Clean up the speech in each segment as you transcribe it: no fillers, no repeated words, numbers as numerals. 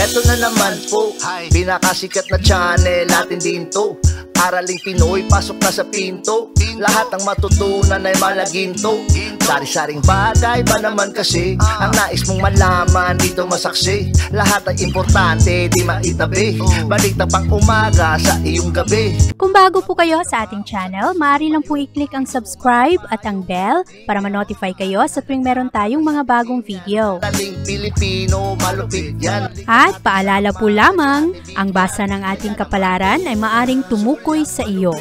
Eto na naman po, pinakasikat na channel natin din to. Araling Pinoy, pasok na sa pinto. Lahat ng matutunan ay malaginto. Sari-saring bagay ba naman kasi ang nais mong malaman dito masaksi. Lahat ay importante, di maitabi. Balik na pang umaga sa iyong gabi. Kung bago po kayo sa ating channel, maaari lang po i-click ang subscribe at ang bell para ma-notify kayo sa tuwing meron tayong mga bagong video. Taling Pilipino, malupit yan. At paalala po lamang, ang basa ng ating kapalaran ay maaring tumukoy sa iyo.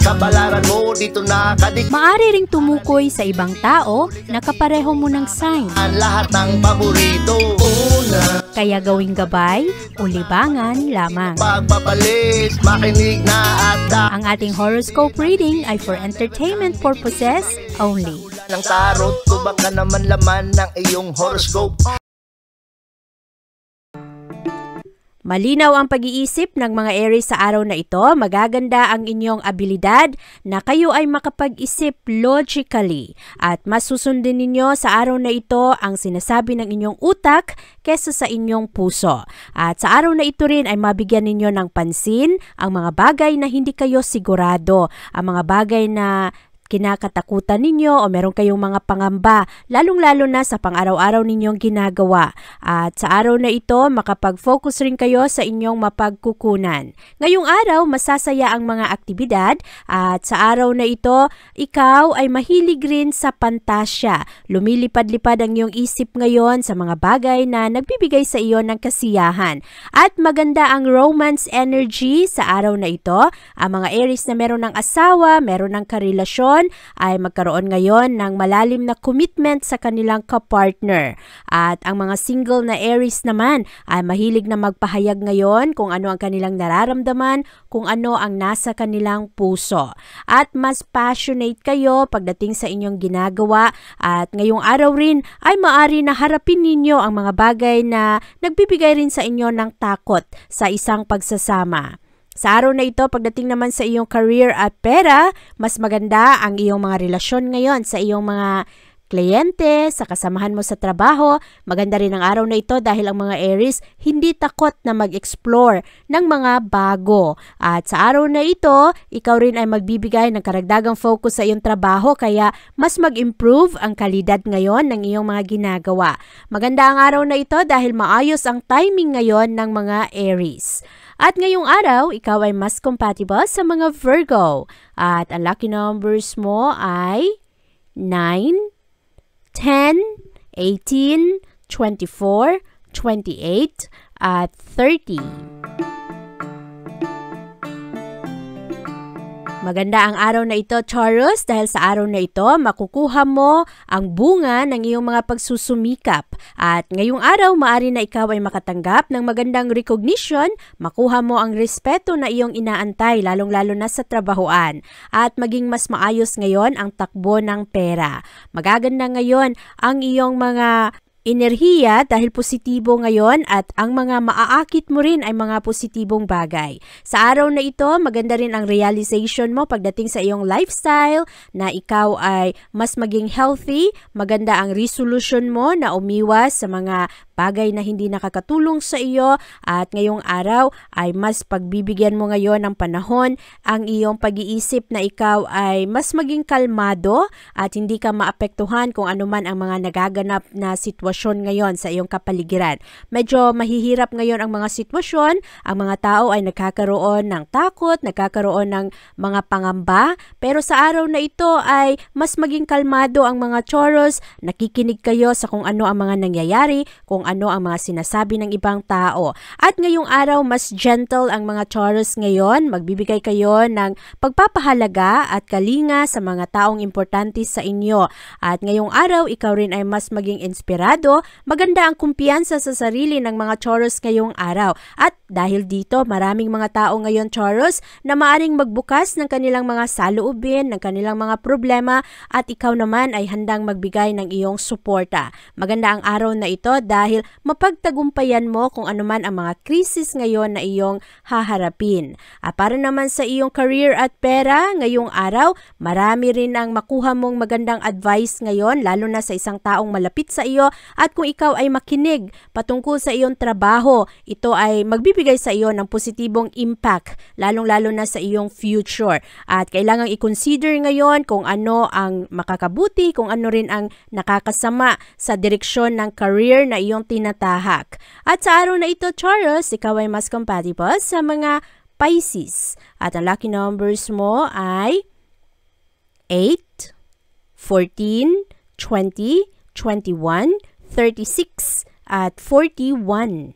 Kapalaran mo dito nakadik. Maaari ring tumukoy sa ibang tao na kapareho mo ng sign. Ang lahat ng paborito. Una, Kaya gawing gabay o libangan lamang. pagpapalis, makinig na at Ang ating horoscope reading ay for entertainment purposes only. ng tarot. Tubak ka naman laman ng iyong horoscope. Malinaw ang pag-iisip ng mga Aries sa araw na ito. Magaganda ang inyong abilidad na kayo ay makapag-isip logically at mas susundin ninyo sa araw na ito ang sinasabi ng inyong utak kesa sa inyong puso. At sa araw na ito rin ay mabigyan ninyo ng pansin ang mga bagay na hindi kayo sigurado, ang mga bagay na kinakatakutan ninyo o meron kayong mga pangamba, lalong-lalo na sa pang-araw-araw ninyong ginagawa. At sa araw na ito, makapag-focus rin kayo sa inyong mapagkukunan. Ngayong araw, masasaya ang mga aktibidad at sa araw na ito, ikaw ay mahilig rin sa pantasya. Lumilipad-lipad ang iyong isip ngayon sa mga bagay na nagbibigay sa iyo ng kasiyahan. At maganda ang romance energy sa araw na ito. Ang mga Aries na meron ng asawa, meron ng karelasyon, ay magkaroon ngayon ng malalim na commitment sa kanilang kapartner. At ang mga single na Aries naman ay mahilig na magpahayag ngayon kung ano ang kanilang nararamdaman, kung ano ang nasa kanilang puso. At mas passionate kayo pagdating sa inyong ginagawa at ngayong araw rin ay maaari na harapin ninyo ang mga bagay na nagbibigay rin sa inyo ng takot sa isang pagsasama. Sa araw na ito, pagdating naman sa iyong career at pera, mas maganda ang iyong mga relasyon ngayon sa iyong mga kliyente, sa kasamahan mo sa trabaho. Maganda rin ang araw na ito dahil ang mga Aries hindi takot na mag-explore ng mga bago. At sa araw na ito, ikaw rin ay magbibigay ng karagdagang focus sa iyong trabaho kaya mas mag-improve ang kalidad ngayon ng iyong mga ginagawa. Maganda ang araw na ito dahil maayos ang timing ngayon ng mga Aries. At ngayong araw, ikaw ay mas compatible sa mga Virgo. At ang lucky numbers mo ay 9, 10, 18, 24, 28, at 30. Maganda ang araw na ito, Taurus, dahil sa araw na ito, makukuha mo ang bunga ng iyong mga pagsusumikap. At ngayong araw, maaari na ikaw ay makatanggap ng magandang recognition, makuha mo ang respeto na iyong inaantay, lalong-lalo na sa trabahoan. At maging mas maayos ngayon ang takbo ng pera. Magaganda ngayon ang iyong mga enerhiya dahil positibo ngayon at ang mga maaakit mo rin ay mga positibong bagay. Sa araw na ito, maganda rin ang realization mo pagdating sa iyong lifestyle na ikaw ay mas maging healthy. Maganda ang resolution mo na umiwas sa mga bagay na hindi nakakatulong sa iyo at ngayong araw ay mas pagbibigyan mo ngayon ng panahon ang iyong pag-iisip na ikaw ay mas maging kalmado at hindi ka maapektuhan kung anuman ang mga nagaganap na sitwasyon ngayon sa iyong kapaligiran. Medyo mahihirap ngayon ang mga sitwasyon, ang mga tao ay nagkakaroon ng takot, nagkakaroon ng mga pangamba, pero sa araw na ito ay mas maging kalmado ang mga Taurus, nakikinig kayo sa kung ano ang mga nangyayari, kung ano ang mga sinasabi ng ibang tao. At ngayong araw, mas gentle ang mga Taurus ngayon, magbibigay kayo ng pagpapahalaga at kalinga sa mga taong importante sa inyo. At ngayong araw, ikaw rin ay mas maging inspirado, maganda ang kumpiyansa sa sarili ng mga Taurus ngayong araw. At dahil dito, maraming mga tao ngayon Taurus na maaring magbukas ng kanilang mga saloobin, ng kanilang mga problema at ikaw naman ay handang magbigay ng iyong suporta. Maganda ang araw na ito dahil dahil mapagtagumpayan mo kung anuman ang mga krisis ngayon na iyong haharapin. At para naman sa iyong career at pera, ngayong araw, marami rin ang makuha mong magandang advice ngayon, lalo na sa isang taong malapit sa iyo. At kung ikaw ay makinig patungkol sa iyong trabaho, ito ay magbibigay sa iyo ng positibong impact, lalong-lalo na sa iyong future. At kailangang i-consider ngayon kung ano ang makakabuti, kung ano rin ang nakakasama sa direksyon ng career na iyong tinatahak. At sa araw na ito, Taurus, ikaw ay mas compatible sa mga Pisces. At ang lucky numbers mo ay 8, 14, 20, 21, 36, at 41.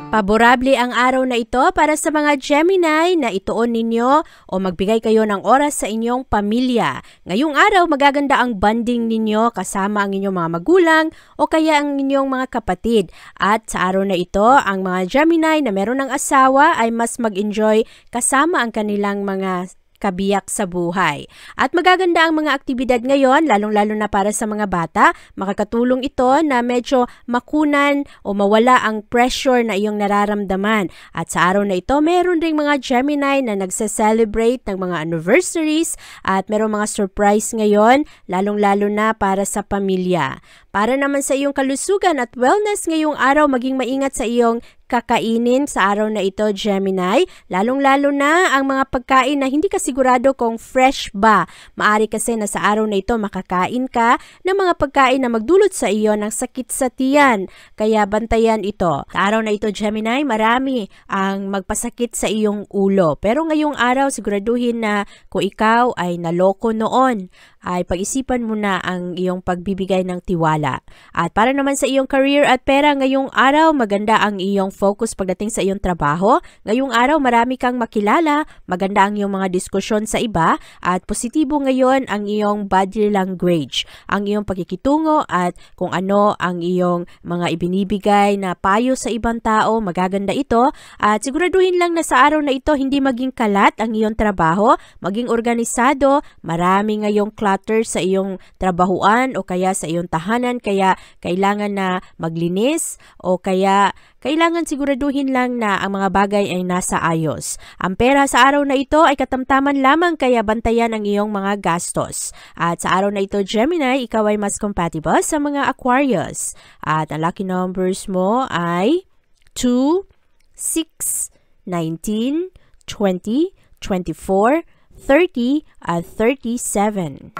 Paborable ang araw na ito para sa mga Gemini na ituon ninyo o magbigay kayo ng oras sa inyong pamilya. Ngayong araw, magaganda ang bonding ninyo kasama ang inyong mga magulang o kaya ang inyong mga kapatid. At sa araw na ito, ang mga Gemini na meron ng asawa ay mas mag-enjoy kasama ang kanilang mga kabiyak sa buhay. At magaganda ang mga aktibidad ngayon, lalong-lalo na para sa mga bata. Makakatulong ito na medyo makunan o mawala ang pressure na iyong nararamdaman. At sa araw na ito, meron ring mga Gemini na nagse-celebrate ng mga anniversaries at meron mga surprise ngayon, lalong-lalo na para sa pamilya. Para naman sa iyong kalusugan at wellness ngayong araw, maging maingat sa iyong kakainin sa araw na ito, Gemini. Lalong-lalo na ang mga pagkain na hindi ka sigurado kung fresh ba. Maari kasi na sa araw na ito makakain ka ng mga pagkain na magdulot sa iyo ng sakit sa tiyan. Kaya bantayan ito. Sa araw na ito, Gemini, marami ang magpasakit sa iyong ulo. Pero ngayong araw, siguraduhin na kung ikaw ay naloko noon, ay pag-isipan mo na ang iyong pagbibigay ng tiwala. At para naman sa iyong career at pera ngayong araw, maganda ang iyong focus pagdating sa iyong trabaho. Ngayong araw, marami kang makilala, maganda ang iyong mga diskusyon sa iba, at positibo ngayon ang iyong body language, ang iyong pagkikitungo at kung ano ang iyong mga ibinibigay na payo sa ibang tao, magaganda ito. At siguraduhin lang na sa araw na ito, hindi maging kalat ang iyong trabaho, maging organisado, marami ngayong clutter sa iyong trabahuan o kaya sa iyong tahanan, kaya kailangan na maglinis o kaya kailangan siguraduhin lang na ang mga bagay ay nasa ayos. Ang pera sa araw na ito ay katamtaman lamang, kaya bantayan ang iyong mga gastos. At sa araw na ito, Gemini, ikaw ay mas compatible sa mga Aquarius. At ang lucky numbers mo ay 2, 6, 19, 20, 24, 30, at 37.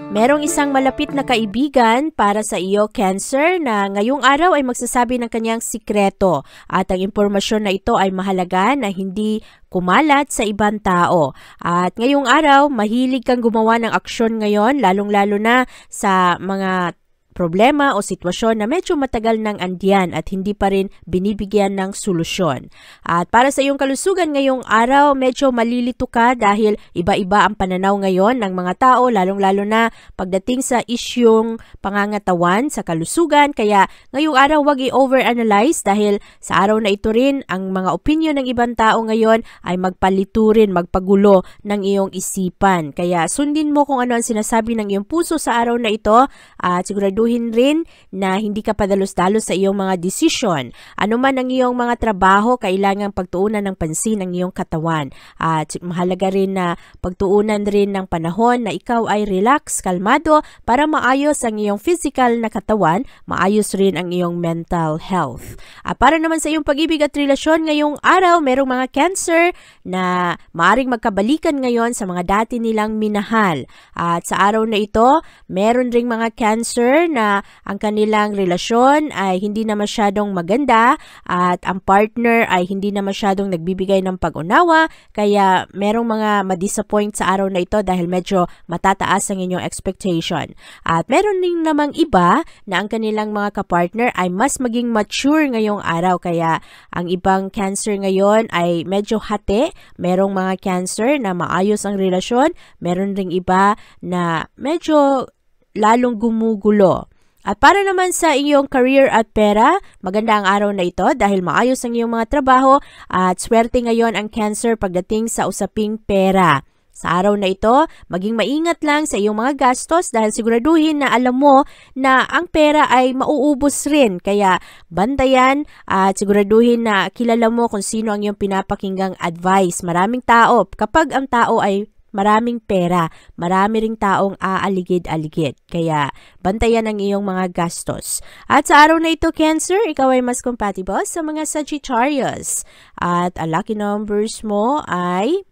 Merong isang malapit na kaibigan para sa iyo, Cancer, na ngayong araw ay magsasabi ng kanyang sikreto at ang impormasyon na ito ay mahalaga na hindi kumalat sa ibang tao. At ngayong araw, mahilig kang gumawa ng aksyon ngayon, lalong-lalo na sa mga problema o sitwasyon na medyo matagal nang andiyan at hindi pa rin binibigyan ng solusyon. At para sa iyong kalusugan ngayong araw, medyo malilito ka dahil iba-iba ang pananaw ngayon ng mga tao, lalong-lalo na pagdating sa isyung pangangatawan sa kalusugan. Kaya ngayong araw, wag i-overanalyze dahil sa araw na ito rin, ang mga opinion ng ibang tao ngayon ay magpalito rin, magpagulo ng iyong isipan. Kaya sundin mo kung ano ang sinasabi ng iyong puso sa araw na ito at siguraduhin rin na hindi ka padalos-dalos sa iyong mga desisyon. Ano man ang iyong mga trabaho, kailangang pagtuunan ng pansin ang iyong katawan. At mahalaga rin na pagtuunan rin ng panahon na ikaw ay relax, kalmado para maayos ang iyong physical na katawan, maayos rin ang iyong mental health. At para naman sa iyong pag-ibig at relasyon ngayong araw, merong mga Cancer na maaring magkabalikan ngayon sa mga dati nilang minahal. At sa araw na ito, meron ring mga Cancer na ang kanilang relasyon ay hindi na masyadong maganda at ang partner ay hindi na masyadong nagbibigay ng pag-unawa, kaya merong mga ma-disappoint sa araw na ito dahil medyo matataas ang inyong expectation. At meron din namang iba na ang kanilang mga kapartner ay mas maging mature ngayong araw, kaya ang ibang Cancer ngayon ay medyo hati. Merong mga Cancer na maayos ang relasyon, meron ring iba na medyo lalong gumugulo. At para naman sa iyong career at pera, maganda ang araw na ito dahil maayos ang iyong mga trabaho at swerte ngayon ang Cancer pagdating sa usaping pera. Sa araw na ito, maging maingat lang sa iyong mga gastos dahil siguraduhin na alam mo na ang pera ay mauubos rin. Kaya bantayan at siguraduhin na kilala mo kung sino ang iyong pinapakinggang advice. Maraming tao, kapag ang tao ay maraming pera, marami ring taong aaligid-aligid. Kaya, bantayan ang iyong mga gastos. At sa araw na ito, Cancer, ikaw ay mas compatible sa mga Sagittarius. At ang lucky numbers mo ay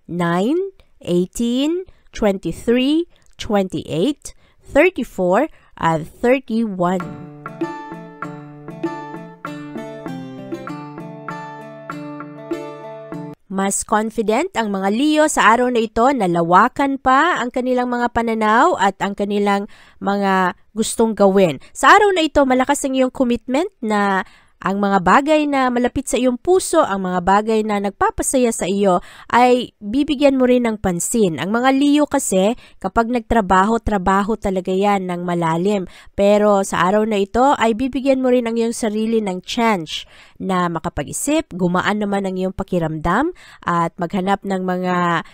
9, 18, 23, 28, 34, at 31. Mas confident ang mga Leo sa araw na ito na lawakan pa ang kanilang mga pananaw at ang kanilang mga gustong gawin. Sa araw na ito, malakas ang iyong commitment na ang mga bagay na malapit sa iyong puso, ang mga bagay na nagpapasaya sa iyo ay bibigyan mo rin ng pansin. Ang mga Leo kasi kapag nagtrabaho talaga yan ng malalim. Pero sa araw na ito ay bibigyan mo rin ang iyong sarili ng chance na makapag-isip, gumaan naman ang iyong pakiramdam at maghanap ng mga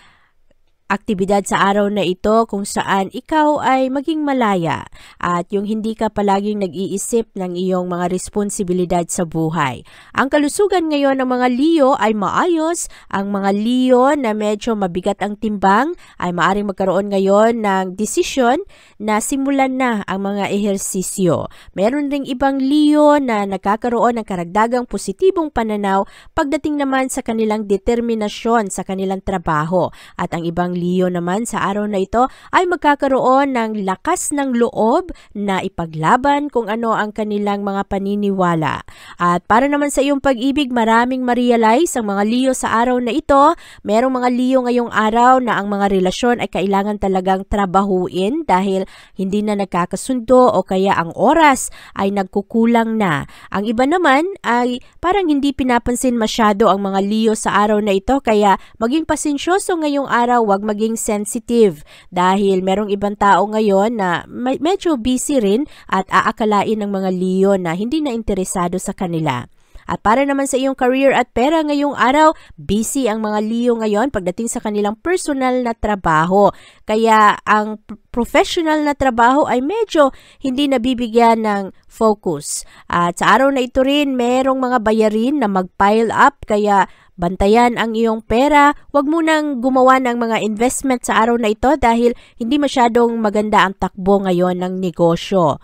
aktibidad sa araw na ito kung saan ikaw ay maging malaya at yung hindi ka palaging nag-iisip ng iyong mga responsibilidad sa buhay. Ang kalusugan ngayon ng mga Leo ay maayos. Ang mga Leo na medyo mabigat ang timbang ay maaring magkaroon ngayon ng desisyon na simulan na ang mga ehersisyo. Meron ring ibang Leo na nagkakaroon ng karagdagang positibong pananaw pagdating naman sa kanilang determinasyon sa kanilang trabaho. At ang ibang Leo naman sa araw na ito ay magkakaroon ng lakas ng loob na ipaglaban kung ano ang kanilang mga paniniwala. At para naman sa iyong pag-ibig, maraming ma-realize ang mga Leo sa araw na ito. Merong mga Leo ngayong araw na ang mga relasyon ay kailangan talagang trabahuin dahil hindi na nagkakasundo o kaya ang oras ay nagkukulang na. Ang iba naman ay parang hindi pinapansin masyado ang mga Leo sa araw na ito kaya maging pasensyoso ngayong araw, wag maging sensitive dahil merong ibang tao ngayon na medyo busy rin at aakalain ng mga Leo na hindi na interesado sa kanila. At para naman sa iyong career at pera ngayong araw, busy ang mga Leo ngayon pagdating sa kanilang personal na trabaho. Kaya ang professional na trabaho ay medyo hindi nabibigyan ng focus. At sa araw na ito rin, merong mga bayarin na mag-pile up kaya bantayan ang iyong pera. Huwag mo nang gumawa ng mga investment sa araw na ito dahil hindi masyadong maganda ang takbo ngayon ng negosyo.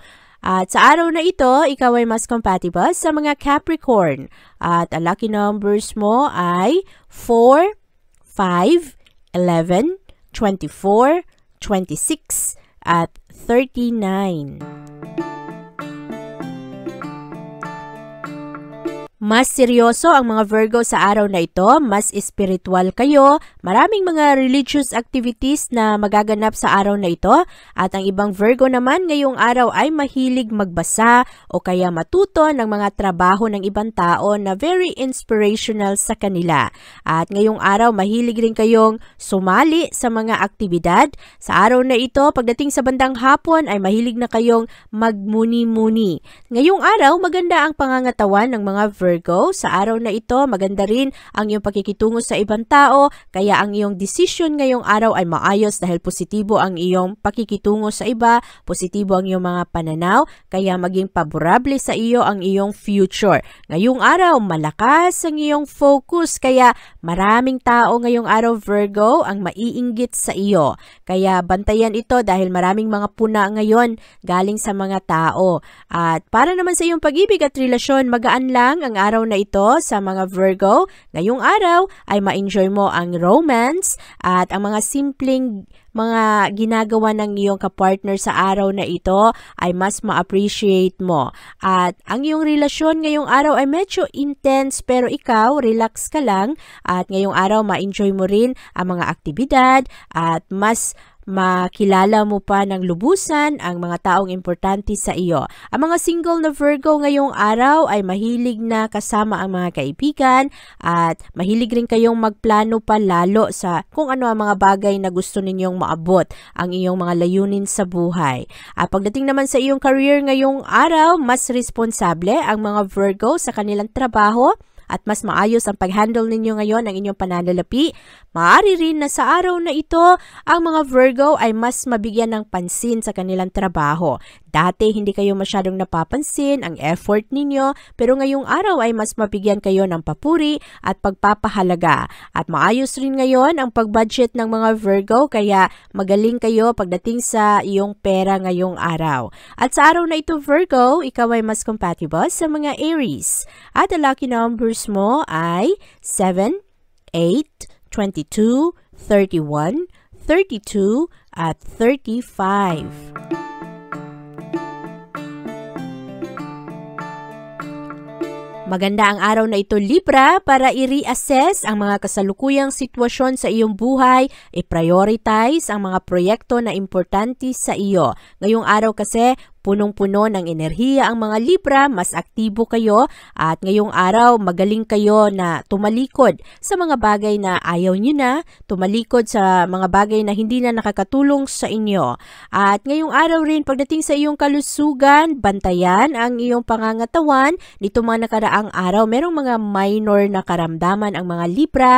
At sa araw na ito, ikaw ay mas compatible sa mga Capricorn. At ang lucky numbers mo ay 4, 5, 11, 24, 26, at 39. Mas seryoso ang mga Virgo sa araw na ito, mas spiritual kayo, maraming mga religious activities na magaganap sa araw na ito at ang ibang Virgo naman ngayong araw ay mahilig magbasa o kaya matuto ng mga trabaho ng ibang tao na very inspirational sa kanila. At ngayong araw mahilig rin kayong sumali sa mga aktibidad. Sa araw na ito, pagdating sa bandang hapon ay mahilig na kayong magmuni-muni. Ngayong araw maganda ang pangangatawan ng mga Virgo. Sa araw na ito, maganda rin ang iyong pakikitungo sa ibang tao, kaya ang iyong decision ngayong araw ay maayos dahil positibo ang iyong pakikitungo sa iba, positibo ang iyong mga pananaw, kaya maging paborable sa iyo ang iyong future. Ngayong araw, malakas ang iyong focus, kaya maraming tao ngayong araw, Virgo, ang maiinggit sa iyo. Kaya bantayan ito dahil maraming mga puna ngayon galing sa mga tao. At para naman sa iyong pag-ibig at relasyon, magaan lang ang araw na ito sa mga Virgo. Ngayong araw ay ma-enjoy mo ang romance at ang mga simpleng mga ginagawa ng iyong kapartner sa araw na ito ay mas ma-appreciate mo. At ang iyong relasyon ngayong araw ay medyo intense pero ikaw, relax ka lang at ngayong araw ma-enjoy mo rin ang mga aktibidad at mas makilala mo pa ng lubusan ang mga taong importante sa iyo. Ang mga single na Virgo ngayong araw ay mahilig na kasama ang mga kaibigan at mahilig rin kayong magplano pa lalo sa kung ano ang mga bagay na gusto ninyong maabot ang iyong mga layunin sa buhay. At pagdating naman sa iyong career ngayong araw, mas responsable ang mga Virgo sa kanilang trabaho at mas maayos ang pag-handle ninyo ngayon ng inyong pananalapi. Maaari rin na sa araw na ito, ang mga Virgo ay mas mabigyan ng pansin sa kanilang trabaho. Dati hindi kayo masyadong napapansin ang effort ninyo, pero ngayong araw ay mas mabigyan kayo ng papuri at pagpapahalaga. At maayos rin ngayon ang pag-budget ng mga Virgo, kaya magaling kayo pagdating sa iyong pera ngayong araw. At sa araw na ito Virgo, ikaw ay mas compatible sa mga Aries. At ang lucky numbers mo ay 7, 8, 22, 31, 32, at 35. Maganda ang araw na ito Libra para i-reassess ang mga kasalukuyang sitwasyon sa iyong buhay, i-prioritize ang mga proyekto na importante sa iyo. Ngayong araw kasi, punong-puno ng enerhiya ang mga Libra, mas aktibo kayo at ngayong araw magaling kayo na tumalikod sa mga bagay na ayaw nyo na, tumalikod sa mga bagay na hindi na nakakatulong sa inyo. At ngayong araw rin pagdating sa iyong kalusugan, bantayan ang iyong pangangatawan. Nito mga nakaraang araw, merong mga minor na karamdaman ang mga Libra.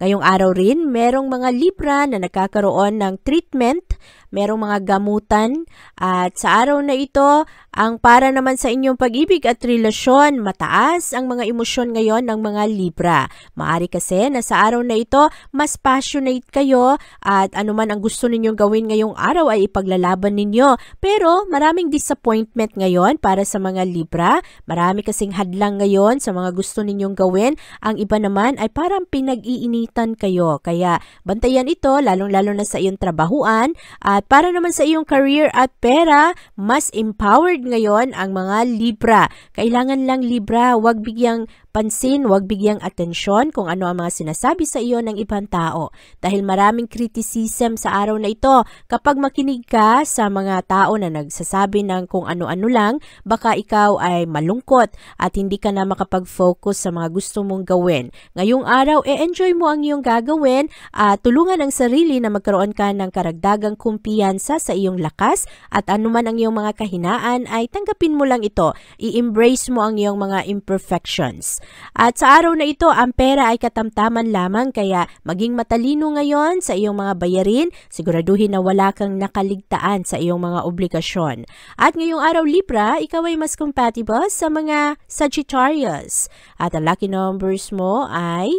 Ngayong araw rin, merong mga Libra na nagkakaroon ng treatment, merong mga gamutan at sa araw na ito, ang para naman sa inyong pag-ibig at relasyon, mataas ang mga emosyon ngayon ng mga Libra. Maari kasi na sa araw na ito, mas passionate kayo at anuman ang gusto ninyong gawin ngayong araw ay ipaglalaban ninyo. Pero maraming disappointment ngayon para sa mga Libra. Marami kasing hadlang ngayon sa mga gusto ninyong gawin. Ang iba naman ay parang pinag-iinitan kayo. Kaya bantayan ito, lalong-lalo na sa iyong trabahuan. At para naman sa iyong career at pera, mas empowered ngayon ang mga Libra. Kailangan lang Libra, huwag bigyang pansin, huwag bigyang atensyon kung ano ang mga sinasabi sa iyo ng ibang tao. Dahil maraming criticism sa araw na ito. Kapag makinig ka sa mga tao na nagsasabi ng kung ano-ano lang, baka ikaw ay malungkot at hindi ka na makapag-focus sa mga gusto mong gawin. Ngayong araw, enjoy mo ang iyong gagawin at tulungan ang sarili na magkaroon ka ng karagdagang kumpiyansa sa iyong lakas at anuman ang iyong mga kahinaan ay tanggapin mo lang ito. I-embrace mo ang iyong mga imperfections. At sa araw na ito, ang pera ay katamtaman lamang kaya maging matalino ngayon sa iyong mga bayarin. Siguraduhin na wala kang nakaligtaan sa iyong mga obligasyon. At ngayong araw Libra, ikaw ay mas compatible sa mga Sagittarius. At ang lucky numbers mo ay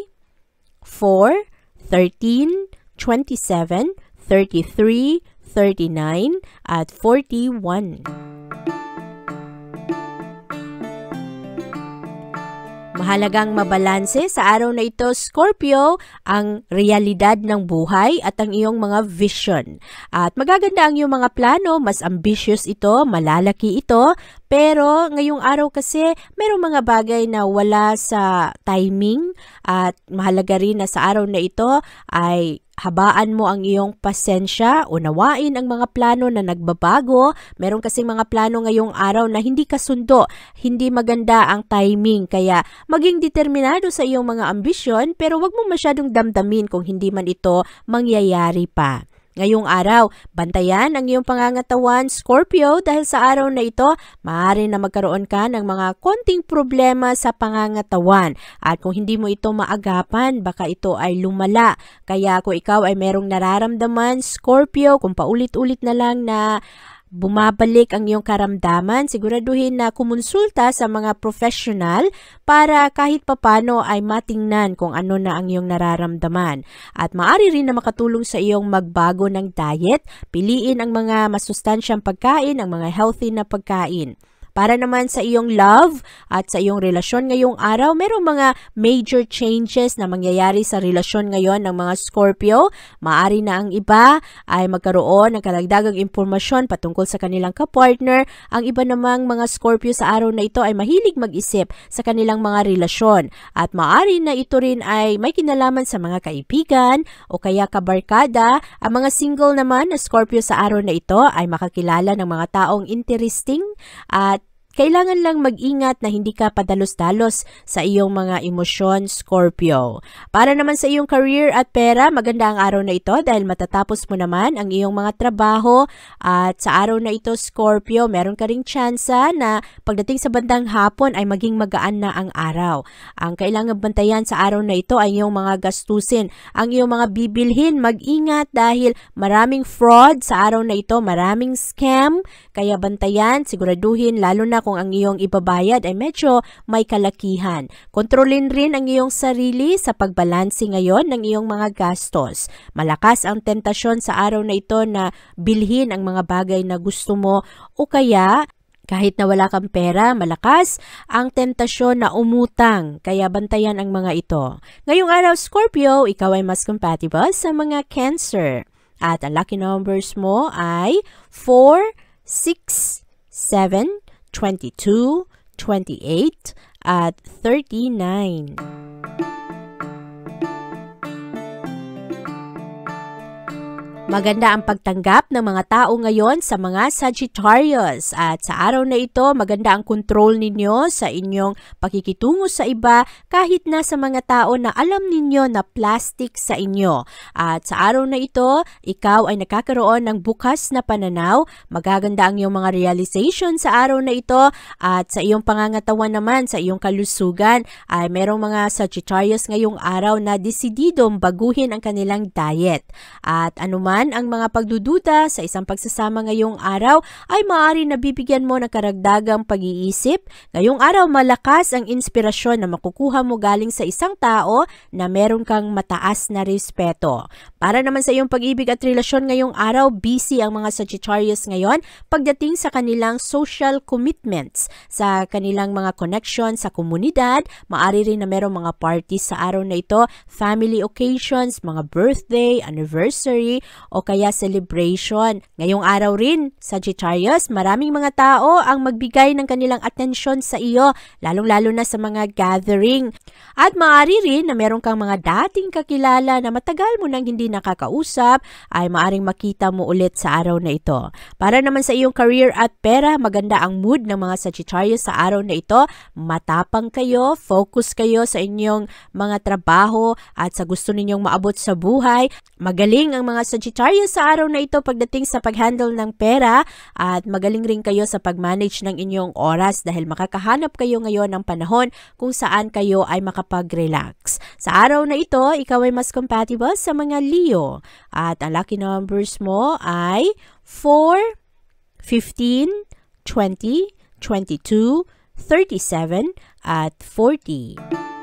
4, 13, 27, 33, 39, at 41. Mahalagang mabalanse sa araw na ito, Scorpio, ang realidad ng buhay at ang iyong mga vision. At magaganda ang iyong mga plano, mas ambitious ito, malalaki ito, pero ngayong araw kasi merong mga bagay na wala sa timing at mahalaga rin na sa araw na ito ay habaan mo ang iyong pasensya, unawain ang mga plano na nagbabago. Meron kasing mga plano ngayong araw na hindi kasundo, hindi maganda ang timing. Kaya maging determinado sa iyong mga ambisyon pero wag mo masyadong damdamin kung hindi man ito mangyayari pa. Ngayong araw, bantayan ang iyong pangangatawan, Scorpio, dahil sa araw na ito, maaari na magkaroon ka ng mga konting problema sa pangangatawan. At kung hindi mo ito maagapan, baka ito ay lumala. Kaya kung ikaw ay merong nararamdaman, Scorpio, kung paulit-ulit na lang na bumabalik ang iyong karamdaman, siguraduhin na kumonsulta sa mga professional para kahit papano ay matingnan kung ano na ang iyong nararamdaman. At maaari rin na makatulong sa iyong magbago ng diet, piliin ang mga masustansyang pagkain, ang mga healthy na pagkain. Para naman sa iyong love at sa iyong relasyon ngayong araw, merong mga major changes na mangyayari sa relasyon ngayon ng mga Scorpio. Maaari na ang iba ay magkaroon ng karagdagang impormasyon patungkol sa kanilang kapartner. Ang iba namang mga Scorpio sa araw na ito ay mahilig mag-isip sa kanilang mga relasyon. At maaari na ito rin ay may kinalaman sa mga kaibigan o kaya kabarkada. Ang mga single naman na Scorpio sa araw na ito ay makakilala ng mga taong interesting at kailangan lang mag-ingat na hindi ka padalos-dalos sa iyong mga emosyon, Scorpio. Para naman sa iyong career at pera, maganda ang araw na ito dahil matatapos mo naman ang iyong mga trabaho at sa araw na ito, Scorpio, meron ka ring tsansa na pagdating sa bandang hapon ay maging magaan na ang araw. Ang kailangan bantayan sa araw na ito ay iyong mga gastusin, ang iyong mga bibilhin. Mag-ingat dahil maraming fraud sa araw na ito, maraming scam, kaya bantayan, siguraduhin lalo na kung ang iyong ibabayad ay medyo may kalakihan. Kontrolin rin ang iyong sarili sa pagbalanse ngayon ng iyong mga gastos. Malakas ang tentasyon sa araw na ito na bilhin ang mga bagay na gusto mo o kaya kahit na wala kang pera, malakas ang tentasyon na umutang, kaya bantayan ang mga ito. Ngayong araw, Scorpio, ikaw ay mas compatible sa mga Cancer. At ang lucky numbers mo ay 4, 6, 7, 22, 28, at 39. Maganda ang pagtanggap ng mga tao ngayon sa mga Sagittarius at sa araw na ito maganda ang control ninyo sa inyong pakikitungo sa iba kahit na sa mga tao na alam ninyo na plastic sa inyo. At sa araw na ito, ikaw ay nakakaroon ng bukas na pananaw, magaganda ang iyong mga realization sa araw na ito at sa iyong pangangatawan naman, sa iyong kalusugan ay merong mga Sagittarius ngayong araw na desididong baguhin ang kanilang diet. At anuman ang mga pagdududa sa isang pagsasama ngayong araw ay maaari na bibigyan mo ng karagdagang pag-iisip. Ngayong araw malakas ang inspirasyon na makukuha mo galing sa isang tao na meron kang mataas na respeto. Para naman sa iyong pag-ibig at relasyon ngayong araw, busy ang mga Sagittarius ngayon pagdating sa kanilang social commitments, sa kanilang mga connection sa komunidad. Maaari rin na merong mga parties sa araw na ito, family occasions, mga birthday, anniversary, o kaya celebration. Ngayong araw rin, Sagittarius, maraming mga tao ang magbigay ng kanilang atensyon sa iyo, lalong-lalo na sa mga gathering. At maaari rin na meron kang mga dating kakilala na matagal mo nang hindi nakakausap, ay maaring makita mo ulit sa araw na ito. Para naman sa iyong career at pera, maganda ang mood ng mga Sagittarius sa araw na ito. Matapang kayo, focus kayo sa inyong mga trabaho at sa gusto ninyong maabot sa buhay. Magaling ang mga Sagittarius sa araw na ito pagdating sa pag-handle ng pera at magaling rin kayo sa pag-manage ng inyong oras dahil makakahanap kayo ngayon ng panahon kung saan kayo ay makapag-relax. Sa araw na ito, ikaw ay mas compatible sa mga Leo at ang lucky numbers mo ay 4, 15, 20, 22, 37, at 40.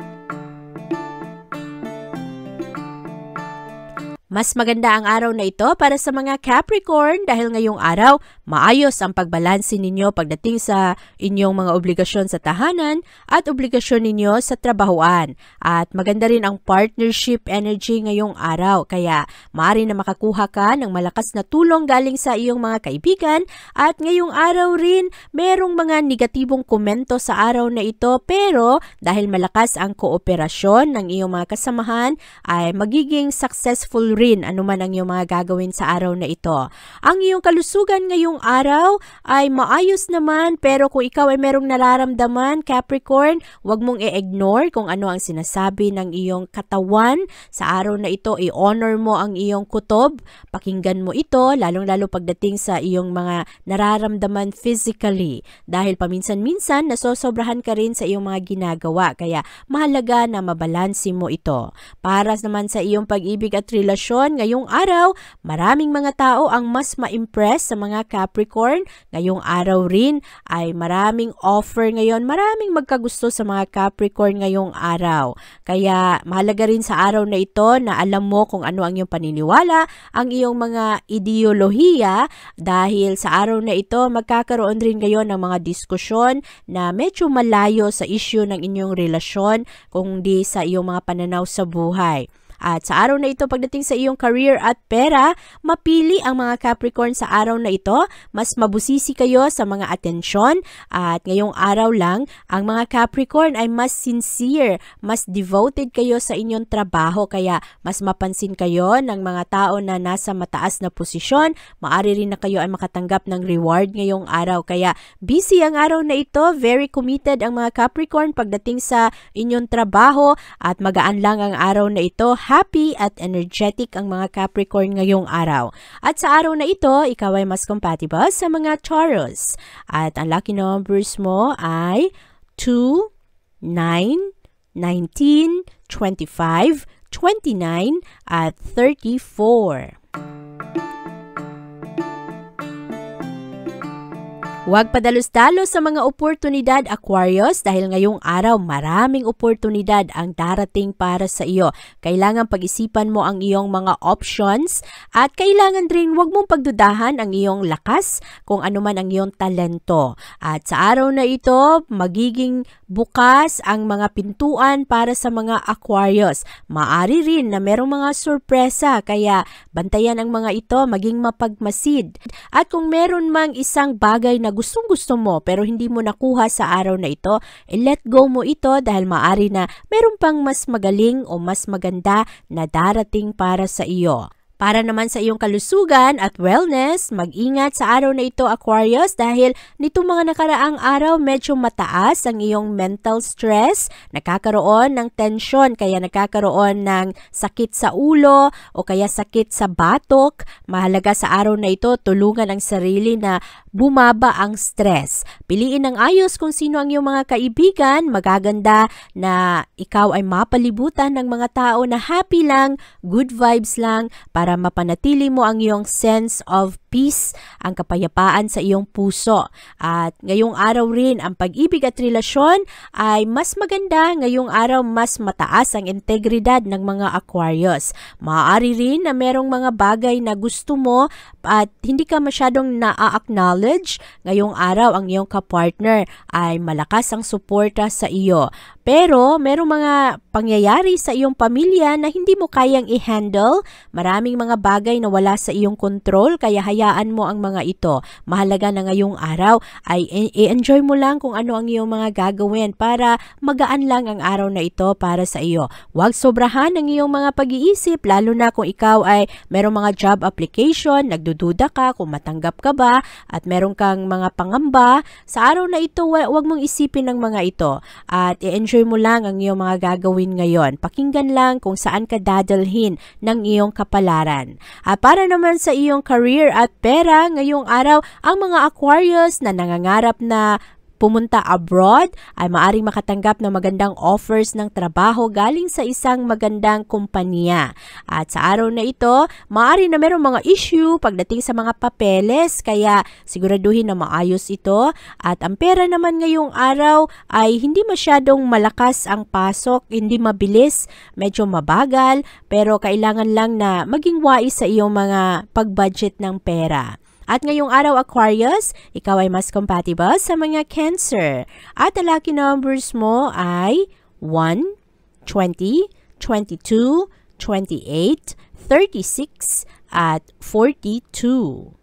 Mas maganda ang araw na ito para sa mga Capricorn dahil ngayong araw, maayos ang pagbalanse ninyo pagdating sa inyong mga obligasyon sa tahanan at obligasyon ninyo sa trabahoan. At maganda rin ang partnership energy ngayong araw, kaya maaari na makakuha ka ng malakas na tulong galing sa iyong mga kaibigan at ngayong araw rin, merong mga negatibong komento sa araw na ito pero dahil malakas ang kooperasyon ng iyong mga kasamahan ay magiging successful rin anuman ang iyong mga gagawin sa araw na ito. Ang iyong kalusugan ngayong araw ay maayos naman pero kung ikaw ay merong nararamdaman, Capricorn, huwag mong i-ignore kung ano ang sinasabi ng iyong katawan. Sa araw na ito, i-honor mo ang iyong kutob. Pakinggan mo ito, lalong-lalo pagdating sa iyong mga nararamdaman physically. Dahil paminsan-minsan, nasosobrahan ka rin sa iyong mga ginagawa. Kaya mahalaga na mabalansi mo ito. Para naman sa iyong pag-ibig at relasyon, ngayong araw, maraming mga tao ang mas ma-impress sa mga Capricorn. Ngayong araw rin ay maraming offer ngayon, maraming magkagusto sa mga Capricorn ngayong araw. Kaya mahalaga rin sa araw na ito na alam mo kung ano ang iyong paniniwala, ang iyong mga ideolohiya dahil sa araw na ito magkakaroon rin ngayon ng mga diskusyon na medyo malayo sa issue ng inyong relasyon kundi sa iyong mga pananaw sa buhay. At sa araw na ito, pagdating sa iyong career at pera, mapili ang mga Capricorn sa araw na ito. Mas mabusisi kayo sa mga atensyon at ngayong araw lang, ang mga Capricorn ay mas sincere, mas devoted kayo sa inyong trabaho kaya mas mapansin kayo ng mga tao na nasa mataas na posisyon. Maari rin na kayo ay makatanggap ng reward ngayong araw kaya busy ang araw na ito. Very committed ang mga Capricorn pagdating sa inyong trabaho at magaan lang ang araw na ito. Happy at energetic ang mga Capricorn ngayong araw. At sa araw na ito, ikaw ay mas compatible sa mga Taurus. At ang lucky numbers mo ay 2, 9, 19, 25, 29, at 34. Huwag padalos-dalos sa mga oportunidad, Aquarius, dahil ngayong araw maraming oportunidad ang darating para sa iyo. Kailangan pag-isipan mo ang iyong mga options at kailangan rin huwag mong pagdudahan ang iyong lakas kung ano man ang iyong talento. At sa araw na ito, magiging bukas ang mga pintuan para sa mga Aquarius. Maari rin na merong mga sorpresa kaya bantayan ang mga ito, maging mapagmasid. At kung meron mang isang bagay na gustong-gusto mo pero hindi mo nakuha sa araw na ito, let go mo ito dahil maari na meron pang mas magaling o mas maganda na darating para sa iyo. Para naman sa iyong kalusugan at wellness, mag-ingat sa araw na ito, Aquarius, dahil nitong mga nakaraang araw medyo mataas ang iyong mental stress, nakakaroon ng tension, kaya nakakaroon ng sakit sa ulo o kaya sakit sa batok. Mahalaga sa araw na ito, tulungan ang sarili na bumaba ang stress. Piliin ng ayos kung sino ang iyong mga kaibigan. Magaganda na ikaw ay mapalibutan ng mga tao na happy lang, good vibes lang, para mapanatili mo ang iyong sense of peace, ang kapayapaan sa iyong puso. At ngayong araw rin, ang pag-ibig at relasyon ay mas maganda. Ngayong araw, mas mataas ang integridad ng mga Aquarius. Maaari rin na merong mga bagay na gusto mo at hindi ka masyadong na-acknowledge. Ngayong araw, ang iyong kapartner ay malakas ang suporta sa iyo. Pero merong mga pangyayari sa iyong pamilya na hindi mo kayang i-handle. Maraming mga bagay na wala sa iyong control, kaya hayaan mo ang mga ito. Mahalaga na ngayong araw ay i-enjoy mo lang kung ano ang iyong mga gagawin para magaan lang ang araw na ito para sa iyo. Huwag sobrahan ang iyong mga pag-iisip, lalo na kung ikaw ay merong mga job application, nagdududa ka kung matanggap ka ba, at meron kang mga pangamba. Sa araw na ito, huwag mong isipin ang mga ito at i-enjoy mo lang ang iyong mga gagawin ngayon. Pakinggan lang kung saan ka dadalhin ng iyong kapalaran. Para naman sa iyong career at pera, ngayong araw, ang mga Aquarius na nangangarap na pumunta abroad ay maaring makatanggap ng magandang offers ng trabaho galing sa isang magandang kumpanya. At sa araw na ito, maaari na merong mga issue pagdating sa mga papeles, kaya siguraduhin na maayos ito. At ang pera naman ngayong araw ay hindi masyadong malakas ang pasok, hindi mabilis, medyo mabagal, pero kailangan lang na maging wais sa iyong mga pag-budget ng pera. At ngayong araw, Aquarius, ikaw ay mas compatible sa mga Cancer. At ang lucky numbers mo ay 1, 20, 22, 28, 36, at 42.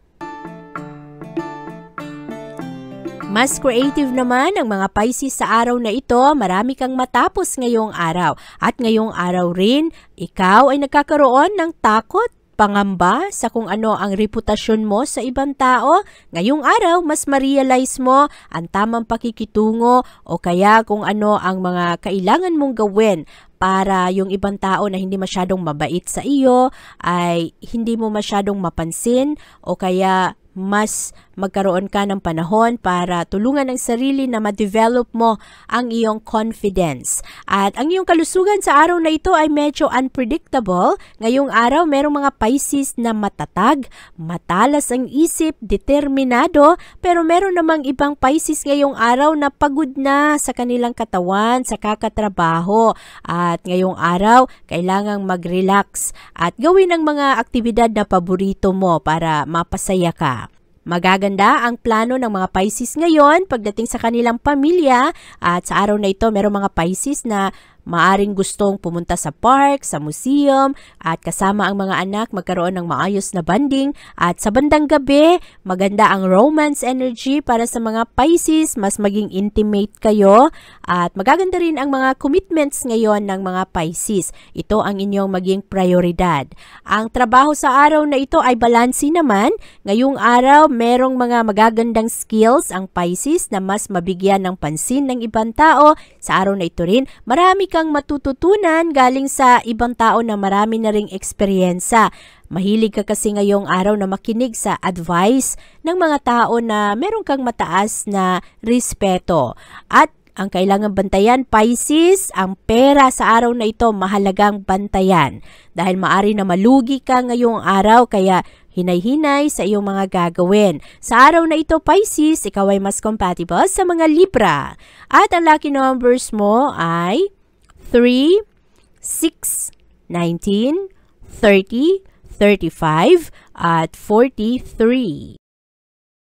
Mas creative naman ang mga Pisces sa araw na ito. Marami kang matapos ngayong araw. At ngayong araw rin, ikaw ay nagkakaroon ng takot, pangamba sa kung ano ang reputasyon mo sa ibang tao. Ngayong araw, mas ma-realize mo ang tamang pakikitungo o kaya kung ano ang mga kailangan mong gawin para yung ibang tao na hindi masyadong mabait sa iyo ay hindi mo masyadong mapansin o kaya mas magkaroon ka ng panahon para tulungan ang sarili na ma-develop mo ang iyong confidence. At ang iyong kalusugan sa araw na ito ay medyo unpredictable. Ngayong araw, merong mga Pisces na matatag, matalas ang isip, determinado, pero meron namang ibang Pisces ngayong araw na pagod na sa kanilang katawan, sa kakatrabaho. At ngayong araw, kailangang mag-relax at gawin ang mga aktibidad na paborito mo para mapasaya ka. Magaganda ang plano ng mga Pisces ngayon pagdating sa kanilang pamilya, at sa araw na ito merong mga Pisces na maaring gustong pumunta sa park, sa museum, at kasama ang mga anak magkaroon ng maayos na bonding. At sa bandang gabi, maganda ang romance energy para sa mga Pisces, mas maging intimate kayo. At magaganda rin ang mga commitments ngayon ng mga Pisces. Ito ang inyong maging prioridad. Ang trabaho sa araw na ito ay balansi naman. Ngayong araw, merong mga magagandang skills ang Pisces na mas mabigyan ng pansin ng ibang tao. Sa araw na ito rin, marami kang matututunan galing sa ibang tao na marami na ring eksperyensa. Mahilig ka kasi ngayong araw na makinig sa advice ng mga tao na meron kang mataas na respeto. At ang kailangan bantayan, Pisces, ang pera sa araw na ito mahalagang bantayan. Dahil maari na malugi ka ngayong araw, kaya hinay-hinay sa iyong mga gagawin. Sa araw na ito, Pisces, ikaw ay mas compatible sa mga Libra. At ang lucky numbers mo ay 3, 6, 19, 30, 35, at 43.